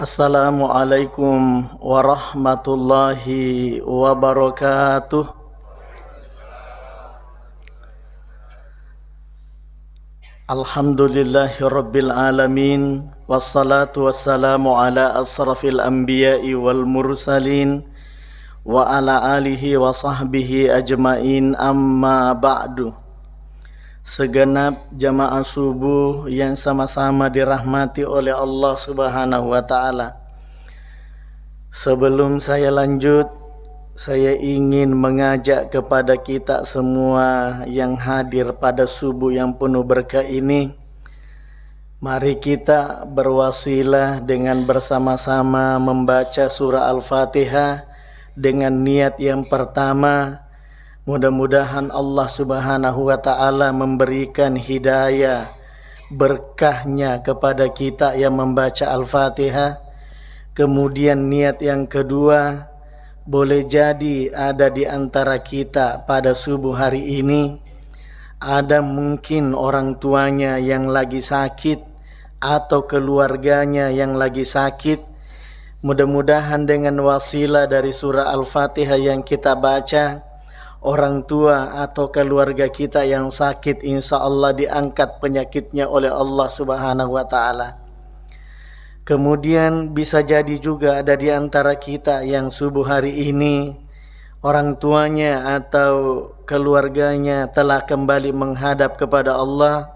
Assalamualaikum warahmatullahi wabarakatuh. Alhamdulillahi rabbil alamin. Wassalatu wassalamu ala asrafil anbiya'i wal mursalin wa ala alihi wa sahbihi ajmain, amma ba'du. Segenap jamaah subuh yang sama-sama dirahmati oleh Allah Subhanahu wa taala. Sebelum saya lanjut, saya ingin mengajak kepada kita semua yang hadir pada subuh yang penuh berkah ini, mari kita berwasilah dengan bersama-sama membaca surah Al-Fatihah dengan niat yang pertama. Mudah-mudahan Allah Subhanahu wa taala memberikan hidayah berkahnya kepada kita yang membaca Al-Fatihah. Kemudian niat yang kedua, boleh jadi ada di antara kita pada subuh hari ini ada mungkin orang tuanya yang lagi sakit atau keluarganya yang lagi sakit. Mudah-mudahan dengan wasilah dari surah Al-Fatihah yang kita baca, orang tua atau keluarga kita yang sakit insya Allah diangkat penyakitnya oleh Allah Subhanahu wa taala. Kemudian bisa jadi juga ada di antara kita yang subuh hari ini orang tuanya atau keluarganya telah kembali menghadap kepada Allah.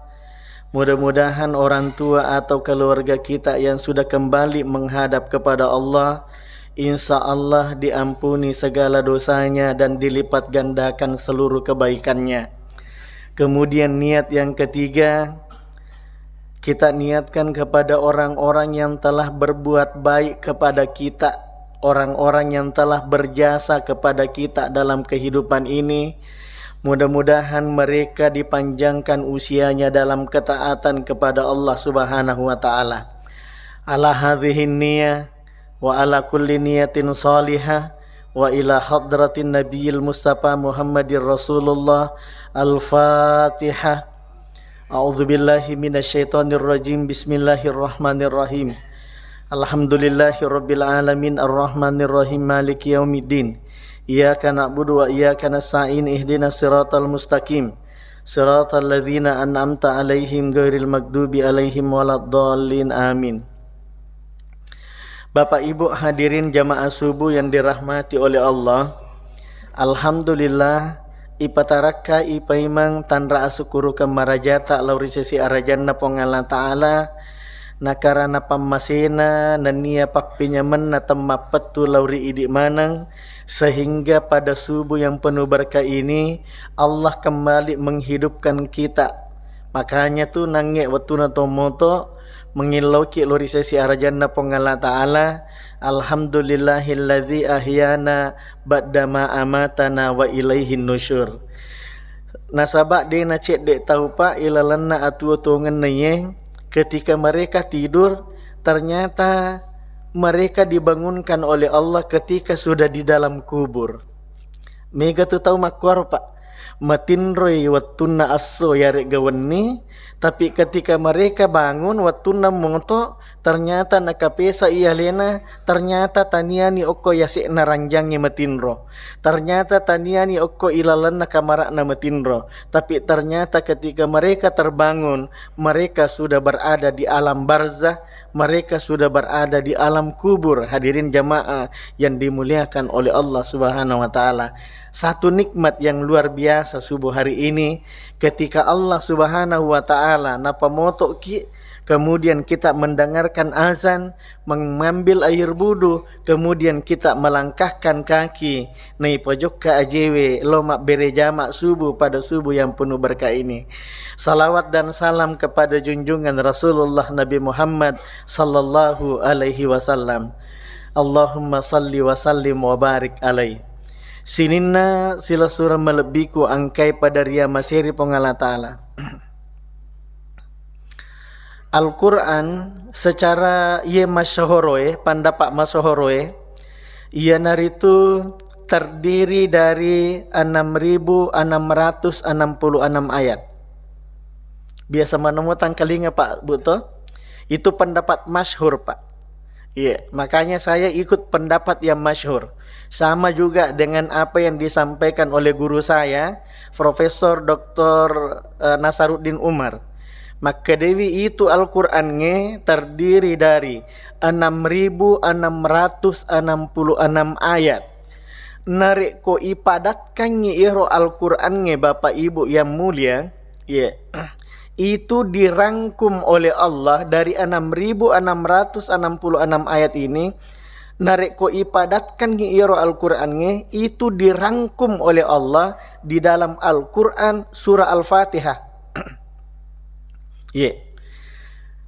Mudah-mudahan orang tua atau keluarga kita yang sudah kembali menghadap kepada Allah, insya Allah diampuni segala dosanya dan dilipat gandakan seluruh kebaikannya. Kemudian niat yang ketiga, kita niatkan kepada orang-orang yang telah berbuat baik kepada kita, orang-orang yang telah berjasa kepada kita dalam kehidupan ini. Mudah-mudahan mereka dipanjangkan usianya dalam ketaatan kepada Allah Subhanahu wa taala. Ala hadhihi niyah wa ala kulli niyatin salihah wa ila hadratin nabiyil mustafa Muhammadir Rasulullah. Al-Fatihah. A'udzubillahi minasyaitonir rajim. Bismillahirrahmanirrahim. Alhamdulillahi rabbil alamin arrahmanir rahim maliki yaumiddin. Iyyaka na'budu wa iyyaka nasta'in ihdinas siratal mustaqim siratal ladzina an'amta 'alaihim ghairil maghdubi 'alaihim waladdallin. Amin. Bapak Ibu hadirin jamaah subuh yang dirahmati oleh Allah, alhamdulillah ipataraka ipaimang tanra asukuru kemarajata laurisesi arajanna pongala ta'ala nakarana pammasena nania pakpinyaman na temapatu lauri idik manang, sehingga pada subuh yang penuh berkah ini Allah kembali menghidupkan kita. Makanya tuh nange waktu na tomoto mengilauki lori sesi arajanna pongala ta'ala, alhamdulillahilladzi ahyana ba'dama amatana wa ilaihin nusyur. Nasabak de na cek dek tahu pak ilalanna atu tongan nayeng, ketika mereka tidur ternyata mereka dibangunkan oleh Allah ketika sudah di dalam kubur. Mega tu tahu makwar pak matinroy wattuna asso yarek gawenni, tapi ketika mereka bangun wattuna monto ternyata nakapesa iya lena, ternyata taniani okko yasik naranjangnya matinro, ternyata taniani okko ilalan nakamarak na matinro, tapi ternyata ketika mereka terbangun mereka sudah berada di alam barzah, mereka sudah berada di alam kubur. Hadirin jamaah yang dimuliakan oleh Allah Subhanahu wa taala, satu nikmat yang luar biasa subuh hari ini ketika Allah Subhanahu wa taala napamoto ki, kemudian kita mendengarkan azan, mengambil air wudu, kemudian kita melangkahkan kaki nai pojok ke ajewe lomak berejama subuh pada subuh yang penuh berkah ini. Salawat dan salam kepada junjungan Rasulullah Nabi Muhammad sallallahu alaihi wasallam. Allahumma salli wa sallim wa barik alaihi. Sininna sila surah melebiku angkai pada ria masiri pongala ta'ala. Al-Quran secara ia masyahoroe, pandapat masyahoroe, ia naritu terdiri dari 6.666 ayat. Biasa menemukan kalinga Pak Buto, itu pendapat masyhur Pak. Iya, makanya saya ikut pendapat yang masyhur. Sama juga dengan apa yang disampaikan oleh guru saya, Profesor Dr. Nasaruddin Umar. Maka Dewi itu Al-Qur'annya terdiri dari 6.666 ayat. Narik ko ipadatkan iro Al-Qur'annya Bapak Ibu yang mulia, ya. Itu dirangkum oleh Allah dari 6.666 ayat ini. Narik ko ipadatkan iro Al-Qur'annya itu dirangkum oleh Allah di dalam Al-Qur'an surah Al-Fatihah. Ye.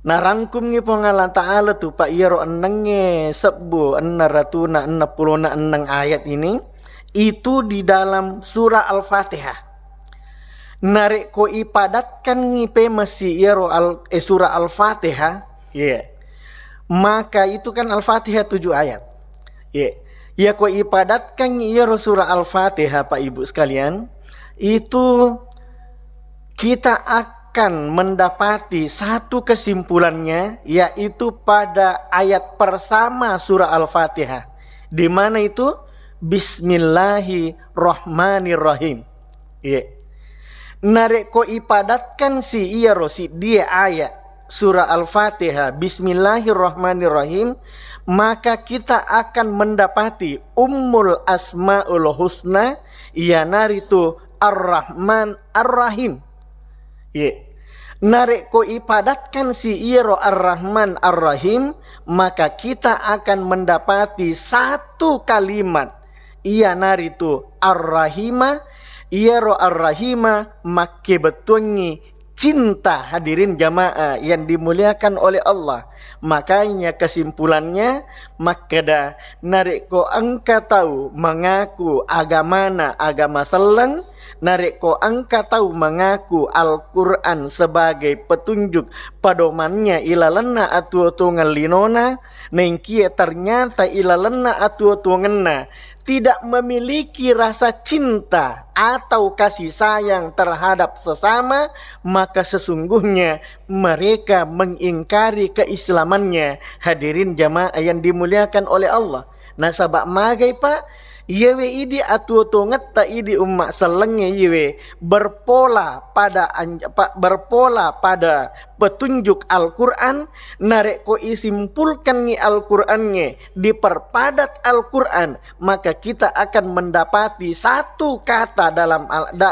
Nah rangkum ni pengalan ta'ala tu pak iro enenge sebu 666 ayat ini itu di dalam surah Al-Fatihah. Narik ko ipadatkan ngipe masih iro surah Al-Fatihah, ya. Maka itu kan Al-Fatihah 7 ayat. Ya. Ya ko ipadatkan iro surah Al-Fatihah Pak Ibu sekalian, itu kita akan mendapati satu kesimpulannya, yaitu pada ayat pertama surah Al-Fatihah, di mana itu Bismillahirrahmanirrahim. Ya. Narik ko ipadatkan si dia ayat surah Al-Fatihah Bismillahirrahmanirrahim, maka kita akan mendapati Ummul Asmaul Husna, naritu Ar-Rahman Ar-Rahim. Ya. Narik ko ipadatkan si Ar-Rahman Ar-Rahim, maka kita akan mendapati satu kalimat, naritu Ar-Rahimah. Iyaro Ar-Rahima, make betulnya cinta, hadirin jamaah yang dimuliakan oleh Allah. Makanya kesimpulannya, makada narik ko angka tahu mengaku agamana agama seleng, narik ko angka tahu mengaku Al-Quran sebagai petunjuk padomannya ilalenna atu tungan linona, nengkia ternyata ilalenna atu tungenna tidak memiliki rasa cinta atau kasih sayang terhadap sesama, maka sesungguhnya mereka mengingkari keislamannya. Hadirin jamaah yang dimuliakan oleh Allah. Nah sabak magai Pak, yewe idi atu ngetta idi umma selengnya yewe berpola pada petunjuk Al-Quran, narek ko isimpulkan ni Al-Qurannya diperpadat Al-Quran, maka kita akan mendapati satu kata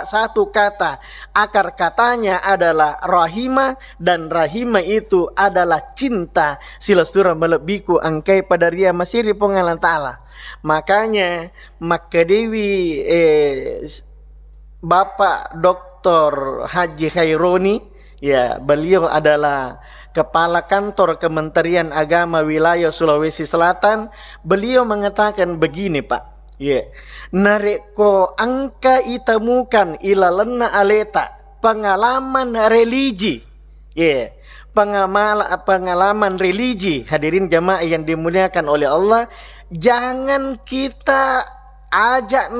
satu kata akar katanya adalah rahimah, dan rahimah itu adalah cinta. Sila surah melebiku angkai pada ria masiri pengalan ta'ala. Makanya maka Dewi Bapak Dr. Haji Khaironi, ya, beliau adalah Kepala Kantor Kementerian Agama Wilayah Sulawesi Selatan. Beliau mengatakan begini Pak, ya, narik ko angka itemukan ilalenna aleta pengalaman religi, ya, pengalaman religi. Hadirin jamaah yang dimuliakan oleh Allah, jangan kita ajak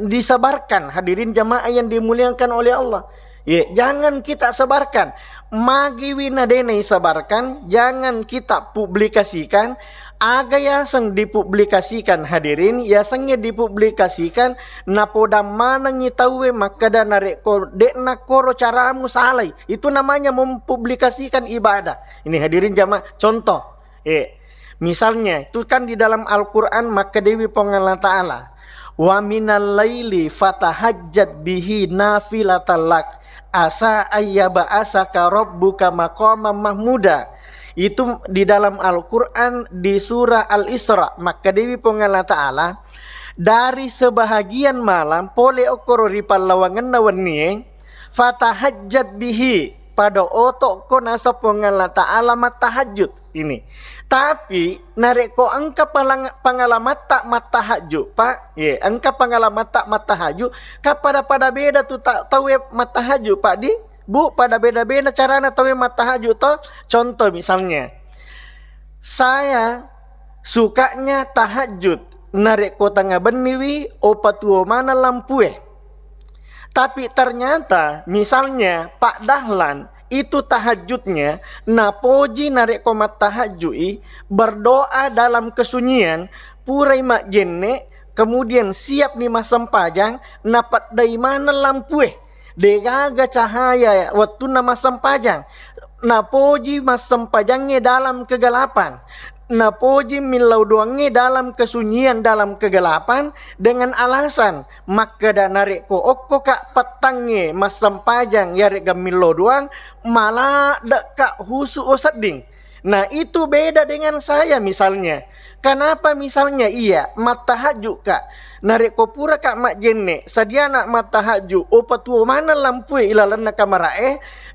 disabarkan. Hadirin jamaah yang dimuliakan oleh Allah, ya, jangan kita sebarkan. Magi winadene sabarkan, jangan kita publikasikan. Aga yasang dipublikasikan hadirin, yasangnya dipublikasikan napoda mana ngitawe makada narik ko dekna koro caramu salai. Itu namanya mempublikasikan ibadah. Ini hadirin jamaah contoh. Misalnya itu kan di dalam Al-Quran, maka Dewi pengalan ta'ala, wa minal laili fatahajjat bihi nafilatan lak asa ayyaba'asaka rabbuka maqamam mahmuda. Itu di dalam Al-Quran di surah Al-Isra. Maka Dewi pengalan ta'ala, dari sebahagian malam pole okoro ripal lawangan nawanni fatahajjat bihi, pada otok ko nasa pengalan ta'ala matahajud ini. Tapi narik ko angka pengalaman tak matahajud Pak, ya, angka pengalaman tak matahajud kapada beda tu tak tahu matahajud Pak di Bu, pada beda-beda caranya tahu matahajud toh. Contoh misalnya, saya sukanya tahajud narik ko tengah beniwi opatuo mana lampu. Tapi ternyata misalnya Pak Dahlan itu tahajudnya, napoji narek komat tahajui, berdoa dalam kesunyian, purai mak jenne, kemudian siap ni masam pajang, napat dari mana lampue, degaga cahaya waktu na masam pajang, napoji masam pajangnya dalam kegelapan, napoji milau doangnya dalam kesunyian dalam kegelapan dengan alasan maka dan narik ko okko kak petangnya masam pajang ya rek milau doang malah kak husu osading. Nah itu beda dengan saya misalnya. Kenapa misalnya iya matahaju kak narik ko pura kak mak jenne sadia nak matahaju opa tuo mana lampu ilalan kamera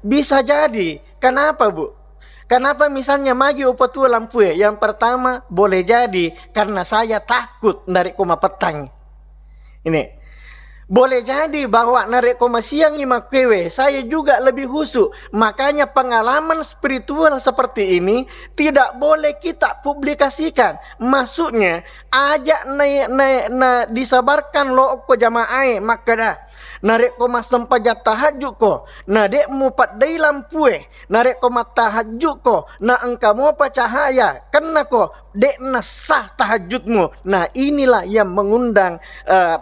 bisa jadi. Kenapa bu? Kenapa misalnya magi upatua lampu ya? Yang pertama boleh jadi karena saya takut narik koma petang. Ini boleh jadi bahwa narik koma siang 5 kewe saya juga lebih khusyuk. Makanya pengalaman spiritual seperti ini tidak boleh kita publikasikan. Maksudnya ajak na disabarkan lo ko jamaah maka dah. Narek ko masam pajat tahajud ko, na dek mu pat dai lampue, narek ko tahajud ko, na engkau mau cahaya, kena ko dek na sah tahajudmu. Nah inilah yang mengundang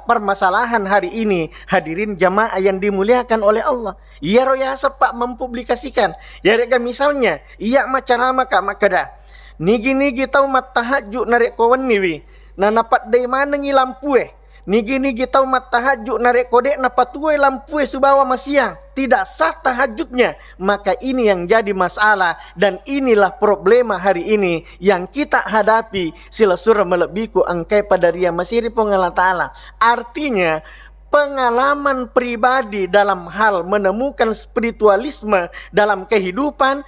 permasalahan hari ini, hadirin jamaah yang dimuliakan oleh Allah. Ya roya sepak mempublikasikan, ya reka misalnya, iya macarama kak makada, nigi tahu mat tahajud narek ko waniwi, na napat dai mana ngi lampue. Nigi tahu mat tahajud narek kodek napatuai lampu subawa masiang tidak sah tahajudnya, maka ini yang jadi masalah dan inilah problema hari ini yang kita hadapi sila surah melebiku angkai pada ria masiri Allah Ta'ala. Artinya pengalaman pribadi dalam hal menemukan spiritualisme dalam kehidupan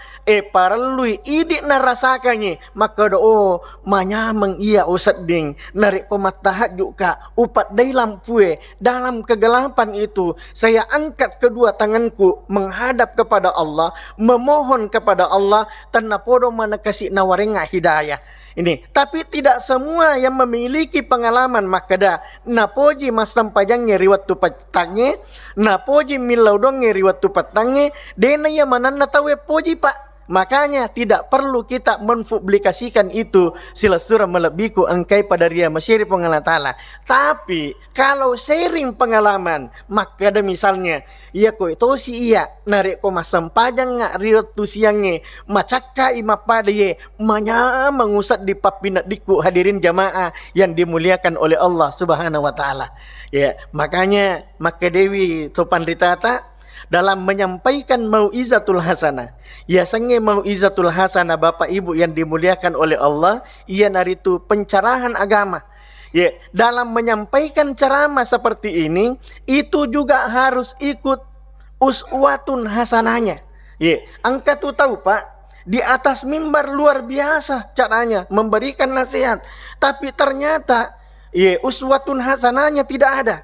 paralui idik narasakannya maka do manyameng iya usading narik komat tahajud ka upat dai lampue dalam kegelapan itu saya angkat kedua tanganku menghadap kepada Allah memohon kepada Allah tanapodo mana kasih nawarenga hidayah. Ini, tapi tidak semua yang memiliki pengalaman makada napoji masam pajangnya riwat tu patangnya, napoji milau dongnya riwat tu patangnya, dena yang mana tahu poji pak. Makanya tidak perlu kita mempublikasikan itu sila surah melebiku engkai pada ria masyiri Allah Ta'ala. Tapi kalau sharing pengalaman maka ada misalnya iya ko itu si iya narik ko masam pajang ngak riwat tu siangnya macaka ima pada ye manya mengusat di papinat diku hadirin jamaah yang dimuliakan oleh Allah Subhanahu wa Ta'ala. Ya, makanya maka Dewi Topan Ritata dalam menyampaikan mau'izatul hasanah. Ya sange mau'izatul hasanah Bapak Ibu yang dimuliakan oleh Allah, ia naritu pencerahan agama. Ya, dalam menyampaikan ceramah seperti ini, itu juga harus ikut uswatun hasanahnya. Ya, angka tuh tahu Pak, di atas mimbar luar biasa caranya memberikan nasihat, tapi ternyata ya uswatun hasanahnya tidak ada.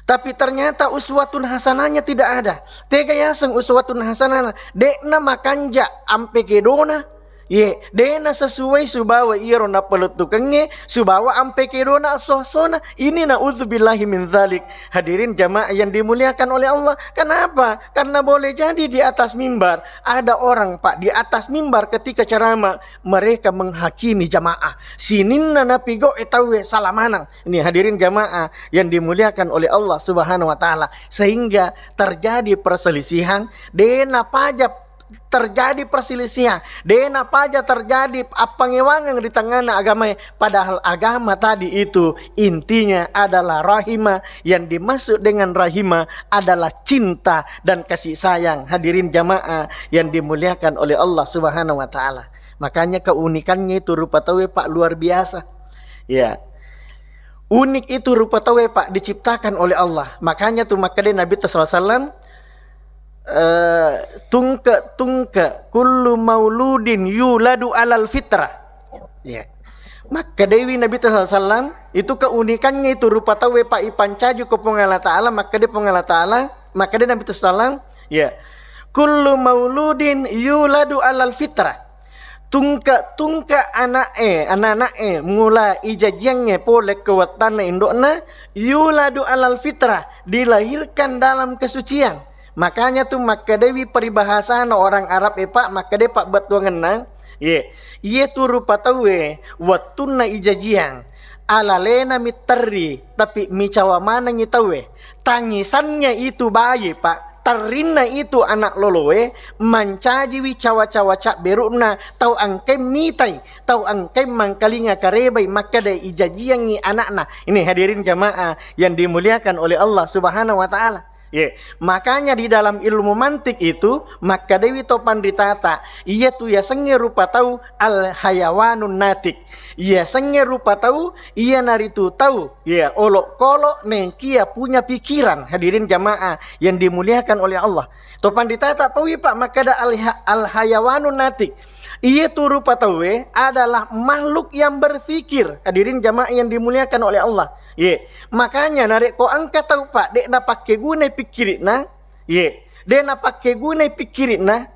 Tapi ternyata uswatun hasanahnya tidak ada. Tega yaseng uswatun hasanah. Dekna makanja ampe kedona. Ye, dena sesuai subawa iro na pelutukenge, subawa ampe kedona sosona. Ini na'udzubillahi min dzalik. Hadirin jamaah yang dimuliakan oleh Allah. Kenapa? Karena boleh jadi di atas mimbar ada orang Pak di atas mimbar ketika ceramah mereka menghakimi jamaah. Sininna napigo etawe salamanang. Ini hadirin jamaah yang dimuliakan oleh Allah Subhanahu wa Ta'ala. Sehingga terjadi perselisihan, dena pajak terjadi perselisihan, dena paja terjadi pangewangan di tengah agama, padahal agama tadi itu intinya adalah rahimah, yang dimaksud dengan rahimah adalah cinta dan kasih sayang. Hadirin jamaah yang dimuliakan oleh Allah Subhanahu wa Ta'ala. Makanya keunikannya itu rupa tawe Pak luar biasa. Ya. Unik itu rupa tawe Pak diciptakan oleh Allah. Makanya tuh makanya Nabi sallallahu alaihi wasallam tungka kullu mauludin yuladu alal fitrah. Ya. Maka Dewi Nabi SAW itu keunikannya itu rupa tawe Pak ipancaju ke Allah Ta'ala, maka dia Allah Ta'ala, maka dia Nabi SAW ya kullu mauludin yuladu alal fitrah. Tungka anak mula ijajangnya pole kewatana indokna yuladu alal fitrah, dilahirkan dalam kesucian. Makanya tuh maka dewi peribahasa orang Arab pak maka de pak buat ngenang ye tu rupa tawe watuna ijajian ala lena miteri tapi micawa mana tawe tangisannya itu bayi pak tarina itu anak lolowe mancaji wi cawa-cawa cak berukna tau angke mitai tau angke mangkalinga karebai maka dai ijajian ni anakna. Ini hadirin jamaah yang dimuliakan oleh Allah Subhanahu wa taala. Makanya di dalam ilmu mantik itu maka dewi topan ditata ia tu ya senge rupa tahu al hayawanun natik ia senge rupa tahu ia naritu tahu olok kolok nengkia punya pikiran. Hadirin jamaah yang dimuliakan oleh Allah topan ditata tahu pak maka ada al hayawanun natik ia tu rupa tahu adalah makhluk yang berpikir. Hadirin jamaah yang dimuliakan oleh Allah. Makanya narik ko angkat tahu pak dek na pakai guna pikirin na dek na pakai guna pikirin na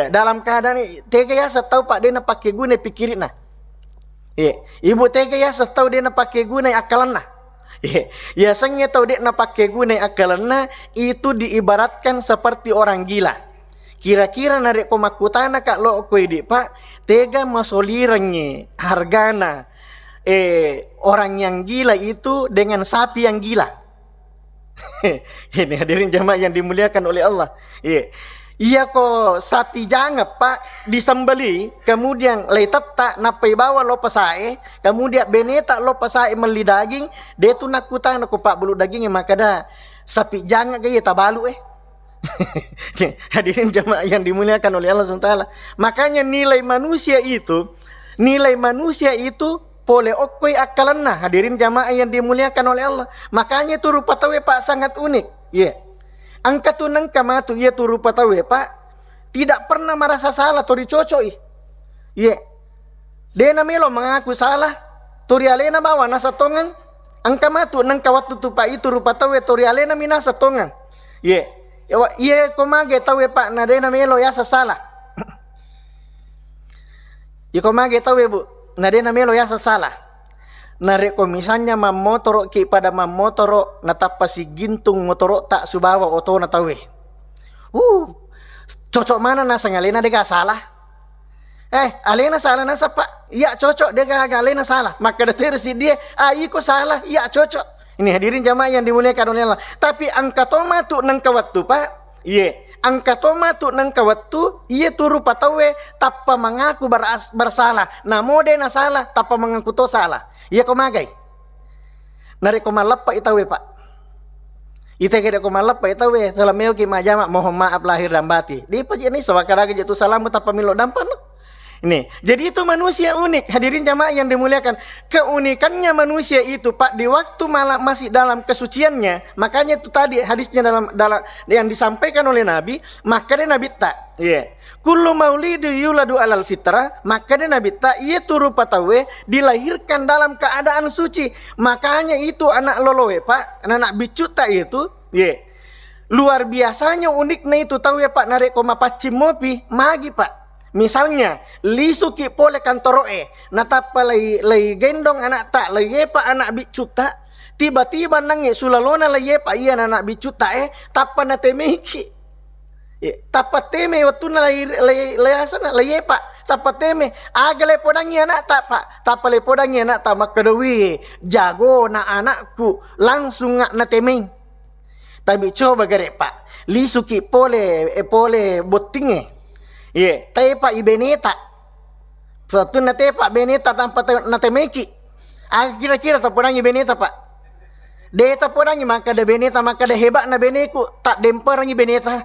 dalam keadaan tega ya tahu pak dek na pakai guna pikirin na ibu tega ya tahu dek na pakai guna akalan na ya sengnya tahu dek na pakai guna akalan na itu diibaratkan seperti orang gila. Kira-kira narik ko makutana kak lo ko ide pak tega masolirangnya hargana orang yang gila itu dengan sapi yang gila. Ini hadirin jamaah yang dimuliakan oleh Allah. Iya kok sapi jangap pak disembeli kemudian letak napai bawa lo pasae kemudian beneta lo pasae meli daging dia tu nakutana ko pak bulu dagingnya maka dah sapi jangap gaya tabalu Hadirin jamaah yang dimuliakan oleh Allah SWT. Makanya nilai manusia itu boleh okoi akalanna. Hadirin jamaah yang dimuliakan oleh Allah. Makanya itu rupa tawe pak sangat unik. Angka tu nang kamatu ia tu rupa tawe pak tidak pernah merasa salah tori cocoi. Dena melo mengaku salah tori alena bawa nasa tongan. Angka matu nang kawat tutupa itu rupa tawe tori alena minasa tongan. Komage tawe pak na dena melo ya salah. Komage tawe bu na dena melo ya salah. Narek ko misalnya mamotoro ki pada mamotoro natapasi gintung motoro tak subawa oto na tawe. Cocok mana nasa ngalena deka salah. Alena salah nasa pak. Ya cocok deka alena salah. Maka detersi dia iko salah. Ya cocok. Ini hadirin jamaah yang dimuliakan oleh Allah. Tapi angka tomatu nang kawatu pak. Angka tomatu nang kawatu ia turu patawe tappa mengaku bersalah. Namo de na salah tappa mengaku to salah. Ia komagai. Nari komalapa itawe pak. Ite kira komalapa itawe salameo ki majama mohon maaf lahir dan batin. Di paji ini sawakaraga jatuh salamu tappa milo dampan. Ini, jadi itu manusia unik. Hadirin jamaah yang dimuliakan. Keunikannya manusia itu pak di waktu malam masih dalam kesuciannya. Makanya itu tadi hadisnya dalam yang disampaikan oleh Nabi. Maka dia Nabi tak. Kullu maulidu yuladu alal fitrah. Maka dia Nabi tak. Ia turu patawe dilahirkan dalam keadaan suci. Makanya itu anak lolowe pak. Anak bicu tak itu. Luar biasanya uniknya itu tahu ya pak. Narik koma pacim mopi. Magi pak. Misalnya lisuki pole kantoroe natapa lay gendong anak tak layepa anak bicuta tiba-tiba nange sulalona layepa iya anak bicuta tapa na temeki tapa teme waktu na layasana layepa tapa teme agale podangi anak tak pak tapa le podangi anak tak makadewi jago na anakku langsung na temeng tapi coba gare pak lisuki pole botinge tepa ibeneta. Suatu na tepa beneta tanpa na temeki. Kira-kira sa podang ibeneta pak. Deta podang maka da beneta maka da hebat na beneku tak demper ang ibeneta.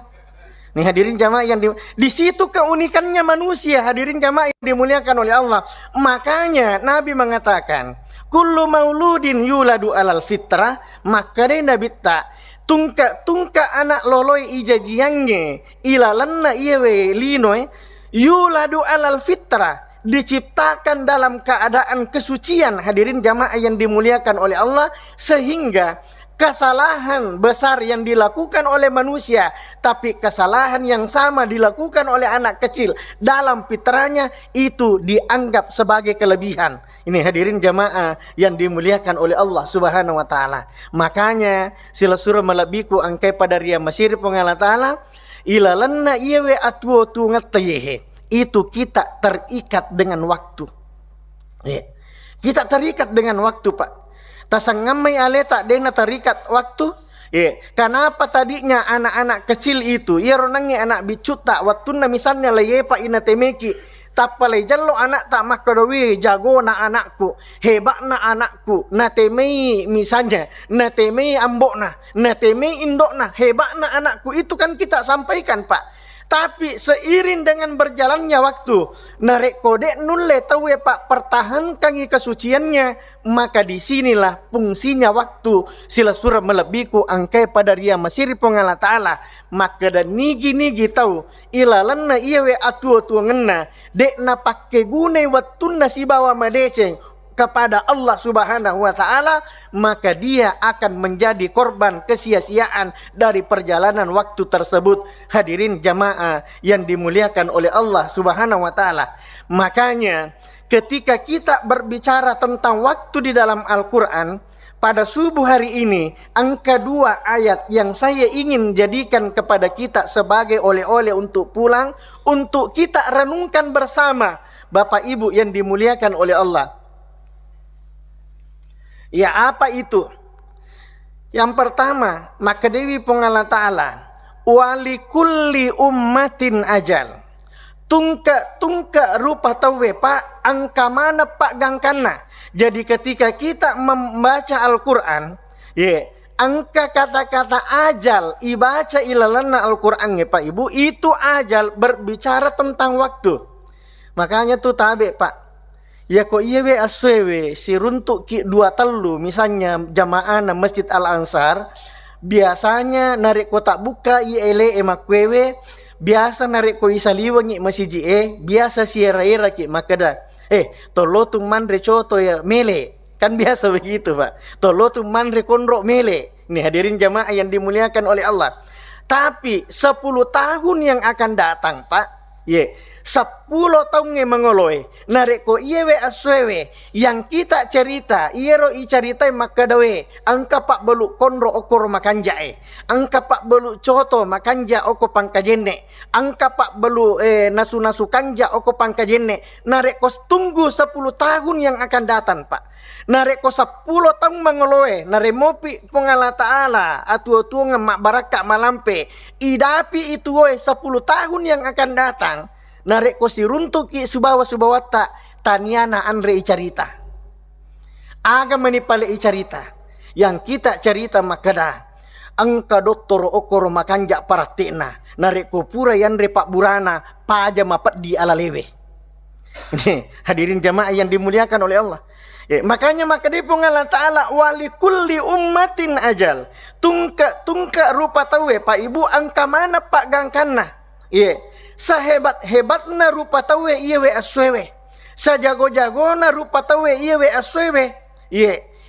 Nih hadirin jamaah yang di situ keunikannya manusia. Hadirin jamaah yang dimuliakan oleh Allah. Makanya Nabi mengatakan, kullu mauludin yuladu alal fitrah, maka dia Nabi tak tungka anak loloi ijajiannya ilalanna iyewe linoe yuladu alal fitrah diciptakan dalam keadaan kesucian. Hadirin jamaah yang dimuliakan oleh Allah sehingga kesalahan besar yang dilakukan oleh manusia, tapi kesalahan yang sama dilakukan oleh anak kecil dalam fitrahnya, itu dianggap sebagai kelebihan. Ini hadirin jamaah yang dimuliakan oleh Allah Subhanahu wa taala. Makanya sila surah malabiku angkai pada ria masiri pengala taala ilalanna iyewe atuo tu ngatayehe. Itu kita terikat dengan waktu. Kita terikat dengan waktu, Pak. Tasangamai aleta dena terikat waktu. Kenapa tadinya anak-anak kecil itu ia ronangi anak bicuta wattuna misalnya layepa ina temeki tapalai jallo anak tak makadowi jago na anakku hebat na anakku na temei misalnya na temei ambok na temei indok na hebat na anakku, itu kan kita sampaikan, Pak. Tapi seiring dengan berjalannya waktu, narek kode nulle tahu Pak, pertahankan kesuciannya, maka disinilah fungsinya waktu. Sila surah melebiku angkai pada ria masiri pengala ta'ala. Maka dan nigi tahu ilalanna iyawe atu ngena dek na pakai gune wattuna si bawa madeceng kepada Allah Subhanahu wa taala, maka dia akan menjadi korban kesia-siaan dari perjalanan waktu tersebut. Hadirin jamaah yang dimuliakan oleh Allah Subhanahu wa taala. Makanya ketika kita berbicara tentang waktu di dalam Al-Qur'an, pada subuh hari ini angka 2 ayat yang saya ingin jadikan kepada kita sebagai oleh-oleh untuk pulang, untuk kita renungkan bersama Bapak Ibu yang dimuliakan oleh Allah. Ya, apa itu? Yang pertama, maka Dewi Pengala Ta'ala wali kulli ummatin ajal. Tungka rupa tawe Pak angka mana Pak gangkana. Jadi ketika kita membaca Al-Quran, angka kata-kata ajal ibaca ilalana Al-Quran ya Pak Ibu, itu ajal berbicara tentang waktu. Makanya tuh tabe Pak, ya kok iya we aswewe si runtuk ki 2 telu misalnya jamaah na Masjid Al-Ansar, biasanya narik ko tak buka iele emakwewe, biasa narik ko isaliwangi masjid biasa siera-era ki makada tolo tu mandre coto ya mele, kan biasa begitu Pak, tolo tu mandre konro mele. Ini hadirin jamaah yang dimuliakan oleh Allah. Tapi 10 tahun yang akan datang Pak, 10 tahun mengoloi nareko iyewe aswewe yang kita cerita iero i ceritai makadawe angka Pak belu konro okor makanjae, angka Pak belu coto makanja oko pangkajenne, angka Pak belu nasu-nasu kanja oko pangkajenne. Nareko tunggu 10 tahun yang akan datang Pak, nareko 10 tahun mengoloi naremopi Pengala Ta'ala atu-atu ngemak baraka malampe idapi itu 10 tahun yang akan datang. Narek ko si runtuk i subawa tak taniana andre icarita. Aga menipale icarita. Yang kita cerita makada. Angka doktor okor makanja paratina. Narek ko pura yandre Pak Burana paja mapat di ala lewe. Ini hadirin jamaah yang dimuliakan oleh Allah. Makanya maka di Pengala Ta'ala wali kulli ummatin ajal. Tungka rupa tawe Pak Ibu angka mana Pak gangkana. Sahebat-hebatna rupa tawe iyewe aswewe, sajago-jagona rupa tawe iyewe aswewe.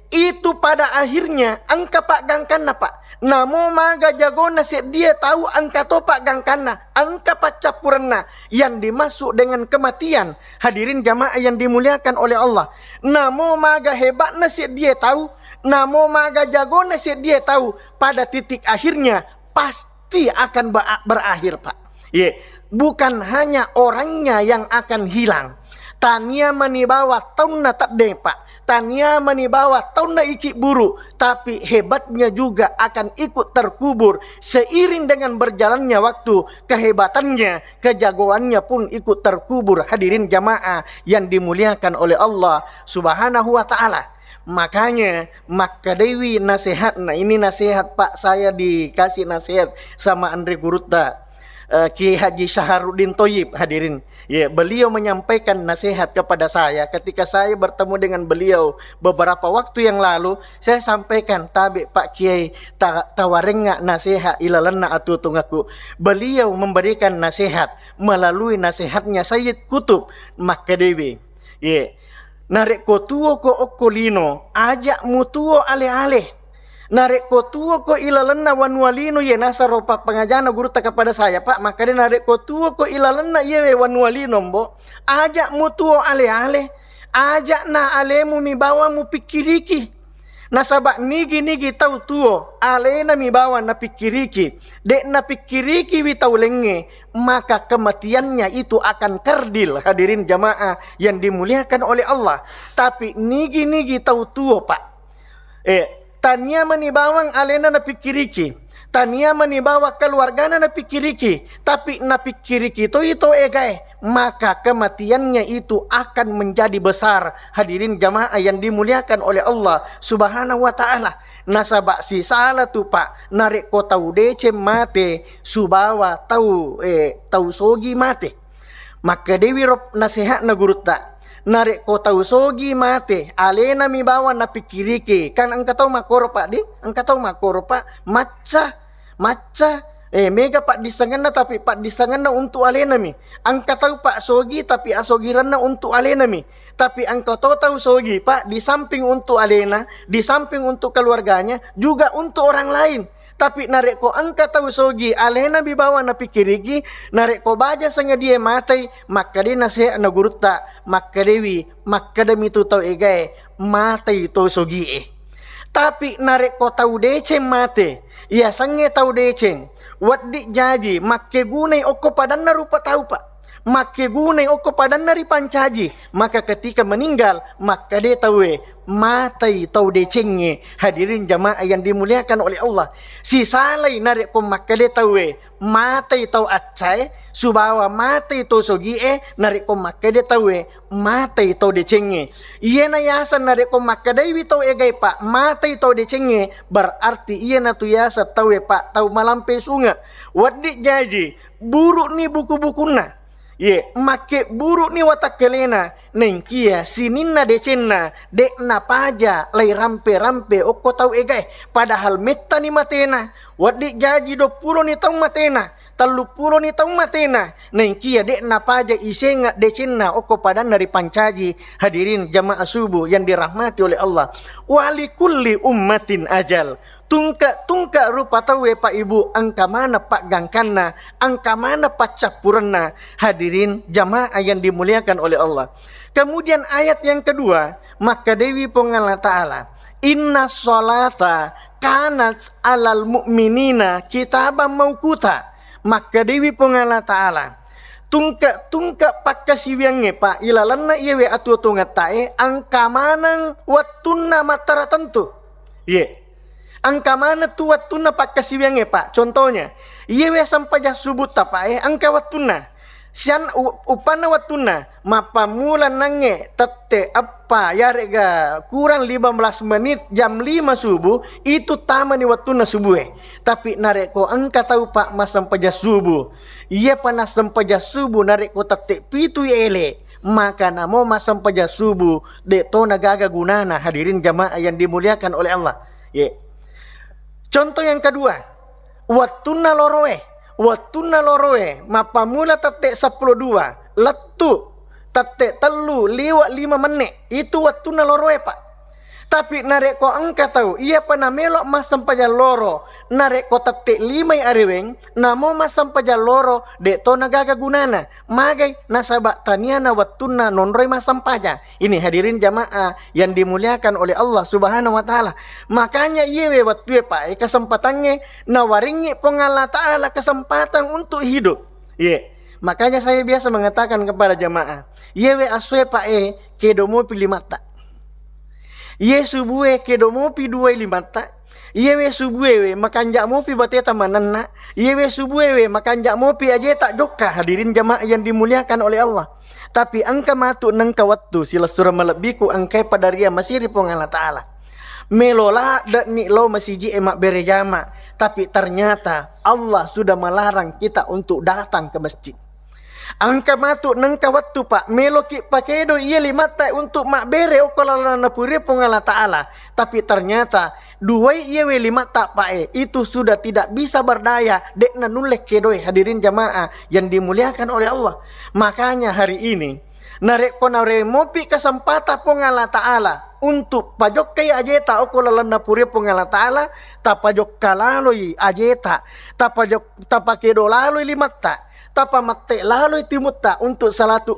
Itu pada akhirnya angka Pak gangkana Pak. Namo maga jagona dia tahu angka to Pak gangkana, angka Pak capurna yang dimasuk dengan kematian. Hadirin jamaah yang dimuliakan oleh Allah. Namo maga hebatna dia tahu, namo maga jagona dia tahu, pada titik akhirnya pasti akan berakhir Pak. Bukan hanya orangnya yang akan hilang. Tania manibawa tauna tak deng Pak. Tania manibawa tauna iki buru. Tapi hebatnya juga akan ikut terkubur. Seiring dengan berjalannya waktu, kehebatannya, kejagoannya pun ikut terkubur. Hadirin jamaah yang dimuliakan oleh Allah Subhanahu wa ta'ala. Makanya maka Dewi nasihat. Nah ini nasihat Pak, saya dikasih nasihat sama Andre Gurutta, Kiai Haji Syaharuddin Thoyib, hadirin. Beliau menyampaikan nasihat kepada saya ketika saya bertemu dengan beliau beberapa waktu yang lalu. Saya sampaikan, tabe Pak Kiai tawarenga nasihat ilalana atu tungaku. Beliau memberikan nasihat melalui nasihatnya Sayyid Kutub Makadewi. Narek ko tuo ko okolino ajak mutuo ale-ale. Narek ko tuo ko ilalanna wanwalino ye nasaro pak pengajana guru tak kepada saya pak, maka dia narek ko tuo ko ilalanna ye wanwalino mbo. Ajak mu tuo ale-ale, ajak na alemu mi bawa mu pikiriki. Nasabak nigi tau tuo alena mi bawa na pikiriki, dek na pikiriki wi tau lenge, maka kematiannya itu akan kerdil. Hadirin jamaah yang dimuliakan oleh Allah. Tapi nigi tau tuo pak, tania manibawang alena na pikiriki, tania manibawa keluargana na pikiriki, tapi na pikiriki itu egai, maka kematiannya itu akan menjadi besar. Hadirin jamaah yang dimuliakan oleh Allah Subhanahu wa taala. Nasabak si salah tu pak, narik ko tau dece mate, subawa tau sogi mate. Maka dewi rob nasihat na guru tak, narik ko tau sogi mate, alena mi bawa na pikiriki. Kan angka tau makoro pak di, angka tau makoro pak, maca mega pak disanganna, tapi pak disanganna untuk alena mi. Angka tahu pak sogi, tapi asogiranna untuk alena mi. Tapi angka tahu sogi pak, di samping untuk alena, di samping untuk keluarganya, juga untuk orang lain. Tapi narek ko angka tahu sogi alena bibawa na pikirigi, narek ko baja sanga dia matai, maka dia nasihat na gurutta, maka dewi, maka demi tu tahu egai matai to sogi Tapi narek ko tahu deceng mate, ya sange tahu deceng. Waddi jaji makke gunai oko padanna rupa tahu pak, makke gunai oko padanna ri pancaji, maka ketika meninggal maka dia tahu matai tahu decenge. Hadirin jamaah yang dimuliakan oleh Allah, si salai narik ko maka dia tahu matai tahu acai, subawa matai tahu sogi narik ko maka dia tahu matai tahu decenge. Iya na yasa narik ko maka dewi tahu egai pak matai tahu decenge, berarti iya na tu yasa tahu pak tahu malampe sunga. Waddi jaji buruk ni buku-bukuna, make buruk ni watak kelena, nengkia sininna decenna, dek na paja lay rampe oko tau egai, padahal metta ni matena. Waddi jaji 20 ni tau matena, 30 ni tau matena, nengkia dek na paja isenga decenna oko padan dari pancaji. Hadirin jamaah subuh yang dirahmati oleh Allah, wali kulli ummatin ajal. Tungka rupa tahu pak ibu, angka mana pak gangkanna, angka mana pak capuranna. Hadirin jamaah yang dimuliakan oleh Allah. Kemudian ayat yang kedua, maka dewi pengala ta'ala, inna sholata kanat alal mu'minina kitaban mauquta. Maka dewi pengala ta'ala, tungka pak kasiwiange pak ilalanna iyewe atu tunga tae angka manang watunna matara tentu. Angka mana tu watuna pak kasiwiange pak. Contohnya, iyewe sampai subut pak angka watuna. Sian upana watuna mapamula nange tete apa ya rega kurang 15 menit jam 5 subuh itu tamani watuna subuh. Tapi nareko angka tahu pak mas sampai subuh. Iya panas sampai subuh nareko tete pitu ele. Maka namo mas sampai subuh de to nagaga gunana. Hadirin jamaah yang dimuliakan oleh Allah. Contoh yang kedua, watuna loroe, mapamula tete 12, letu tete telu liwat 5 menit, itu watuna loroe pak. Tapi narek ko angka tahu, iya pana melok mas sampaja loro, narek ko tete 5 areweng, namo mas sampaja loro, dek to nagaga gunana, magai nasabak taniana watuna nonroi mas sampaja. Ini hadirin jamaah yang dimuliakan oleh Allah Subhanahu wa taala. Makanya iyewe watue pak kesempatannya nawaringi pengala taala kesempatan untuk hidup. Makanya saya biasa mengatakan kepada jamaah, yewe aswe pak kedomo pilih mata. Ye subuhe kedomo pi 25 ta. Yewe subuhe makanjak mo pi bateta mananna. Yewe subuhe makanjak mo pi aja tak joka. Hadirin jamaah yang dimuliakan oleh Allah. Tapi angka matu nang kawattu sila surah malebiku angkai pada ria masiri pengala ta'ala. Melola dak ni lo masiji emak berejama. Tapi ternyata Allah sudah melarang kita untuk datang ke masjid. Angka matu nang kawattu pak meloki pakedo iya 5 ta untuk mak bere okolalana puri pengala ta'ala. Tapi ternyata 2 iya 5 ta pak itu sudah tidak bisa berdaya dek nanulek kedoi. Hadirin jamaah yang dimuliakan oleh Allah. Makanya hari ini Narek ko mopi kesempatan po nga Allah Ta'ala untuk pajok kay ajeta o kulalan na puri po nga Allah Ta'ala tapajok kalaloy ajeta tapakedo laloy limatta tapamatte laloy timutta untuk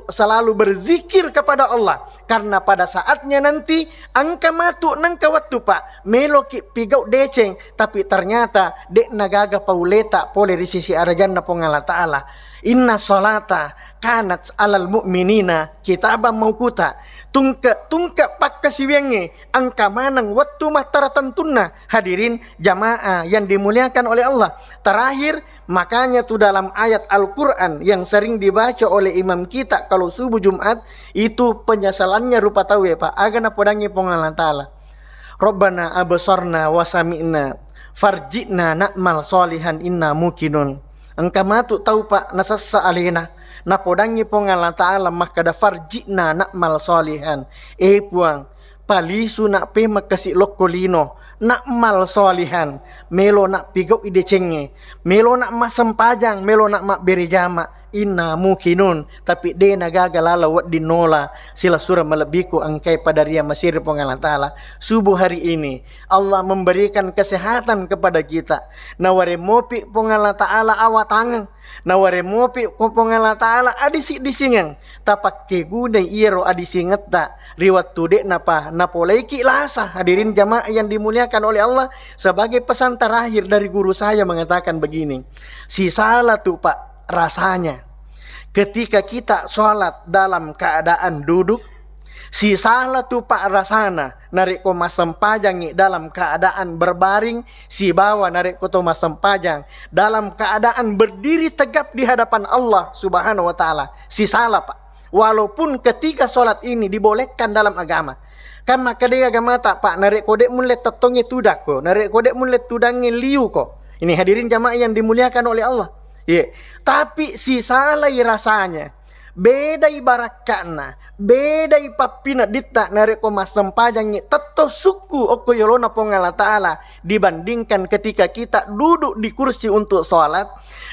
selalu berzikir kepada Allah karena pada saatnya nanti angka matu nang kawattu pak meloki pigau deceng tapi ternyata dek nagaga pauleta pole di sisi arajan na po nga Allah Ta'ala. Inna salata kanat alal mu'minina kitaban mauquta tungka pakkasiwenge angka manang waktu mataratantunna. Hadirin jamaah yang dimuliakan oleh Allah. Terakhir makanya tuh dalam ayat Al-Quran yang sering dibaca oleh imam kita kalau subuh Jumat itu penyesalannya rupa tahu ya pak agana podangi pengalan ta'ala Rabbana abasarna wasami'na farjina na'mal solihan inna mukinun. Engkau matu tahu pak nasassa alina na podangi pongalan ta'ala makada farjina nakmal solihan puang palisu nak pe makasi lokolino nakmal solihan melo nak pigau ide cenge melo nak masam pajang melo nak mak berejama inna mukinun tapi de nagagalala wat dinola sila surah melebiku angkai pada ria masir pengalan ta'ala. Subuh hari ini Allah memberikan kesehatan kepada kita naware mopi pengalan ta'ala awatangan naware mopi pengalan ta'ala adisi disingang tapak kegunai iro adisinget tak riwat tudek napa napolaiki lasa. Hadirin jamaah yang dimuliakan oleh Allah, sebagai pesan terakhir dari guru saya mengatakan begini, si salah tuh pak rasanya ketika kita sholat dalam keadaan duduk, si salah tuh pak rasana narik ko masempajang dalam keadaan berbaring, si bawa narik ko to masempajang dalam keadaan berdiri tegap di hadapan Allah subhanahu wa ta'ala. Si salah pak walaupun ketika sholat ini dibolehkan dalam agama karena kadang agama tak pak narik kodek mulai tetongi tudak ko narik kodek mulai tudangi liu ko. Ini hadirin jamaah yang dimuliakan oleh Allah. Tapi si salai rasanya beda ibarat kana beda ipapina ditta nareko masempajang tetto suku oko yolona pongala ta'ala dibandingkan ketika kita duduk di kursi untuk sholat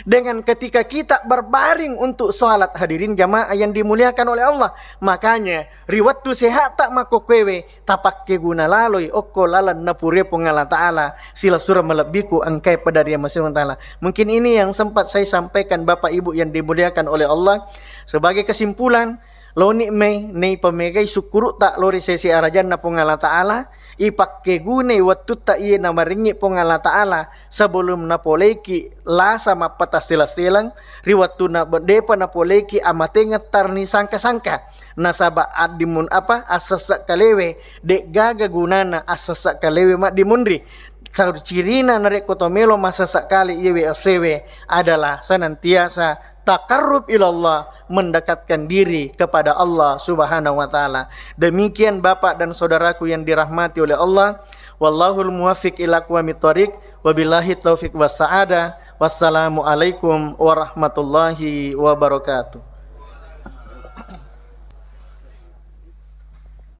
dengan ketika kita berbaring untuk sholat. Hadirin jamaah yang dimuliakan oleh Allah, makanya riwat tu sehat tak mako kwewe tapak keguna laloi oko lalan napure pongala ta'ala sila surah melebiku angkai pada dia masih ta'ala. Mungkin ini yang sempat saya sampaikan Bapak Ibu yang dimuliakan oleh Allah. Sebagai kesimpulan, loni me nei pamegai sukuru tak lori sesi arajan na pongala ta'ala ipak kegune waktu tak iye na maringi pongala ta'ala sebelum na poleki la sama patah silang riwatu na depa na poleki amatengat tarni sangka-sangka nasaba adimun apa asasa kalewe dek gaga gunana asasa kalewe mak dimundri. Cirina narek kotomelo masa sekali iwe sewe adalah senantiasa takarrub ilallah, mendekatkan diri kepada Allah subhanahu wa ta'ala. Demikian Bapak dan saudaraku yang dirahmati oleh Allah. Wallahul muwafiq ila aqwamit thoriq. Wabillahi taufiq was sa'adah. Wassalamualaikum warahmatullahi wabarakatuh.